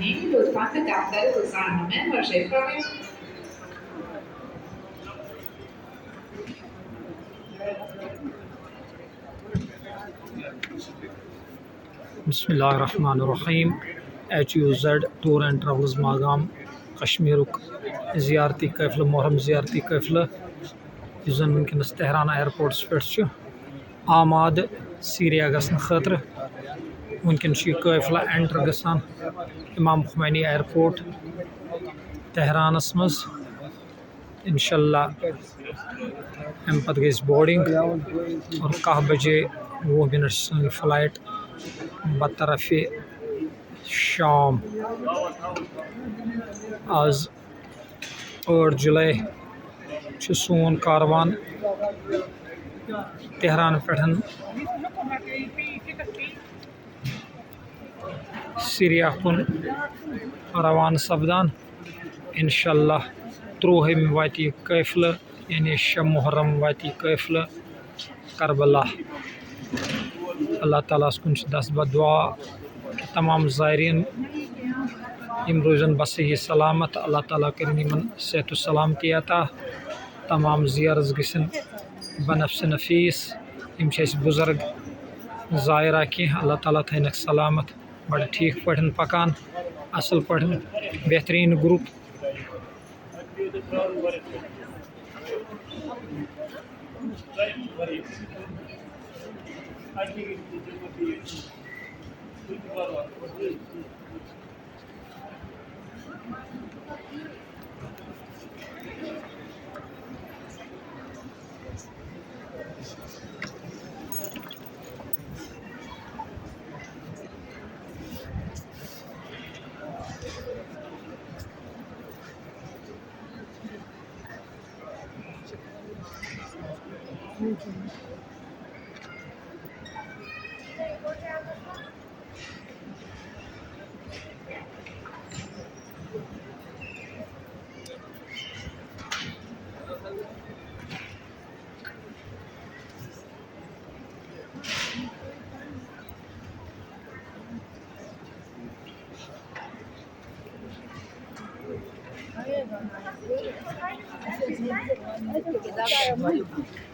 می‌کنیم لطفاً به دفتر گذرنامه مراجعه کنید. बिस्मिल्लाहिर्रहमानिर्रहीम HUZ टूर एंड ट्रवल्स मागाम कश्मीरुक ज़ियारती कैफ़िल मुहर्रम ज़ियारती कैफ़िल युस ज़न वुनकनस तेहरान एयरपोर्ट्स पेट आमाद सीरिया गसन खतर वुनकन कैफ़िल एंटर गसान इमाम खुमैनी एयरपोर्ट तेहरानस मज इंशाल्लाह अम पत गई बोर्डिंग और 10 बजे 20 मिनट सन फ्लाइट बतरफ़ शाम आज 8 जुलाई सोन कारवान तेहरान पे सीरिया कुन रवान सपदान इंशाल्लाह 13 वात कैफ़िल यानी शब मुहर्रम वात कैफ़िल करबला। अल्लाह ताला कुन दस बदुआ तमाम ज़ायरीन यम रोज़न बसही सलामत अल्लाह ताला करिन यमन सेहत सलामती अता तमाम ज़ियारत गसन बनफ्स नफीस यम बुजुर्ग ज़ायरा की अल्लाह ताला थैनक सलामत बड़े ठीक पठन पकान असल पठन बेहतरीन ग्रुप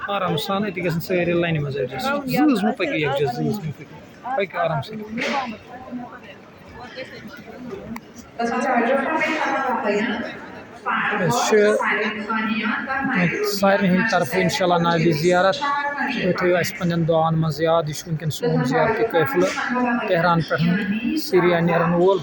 आराम सान ये गसन सारे लाइन मज एडजस्ट जूज मु पक एडजस्ट जूज मु पक आराम से सारे हिंद तरफ इंशाल्लाह नाबी ज़ियारत थो पन्न दुआन मज याद यह वनकन सोन ज़ियारती कैफ़िल तेहरान पे सीरिया नेरन वोल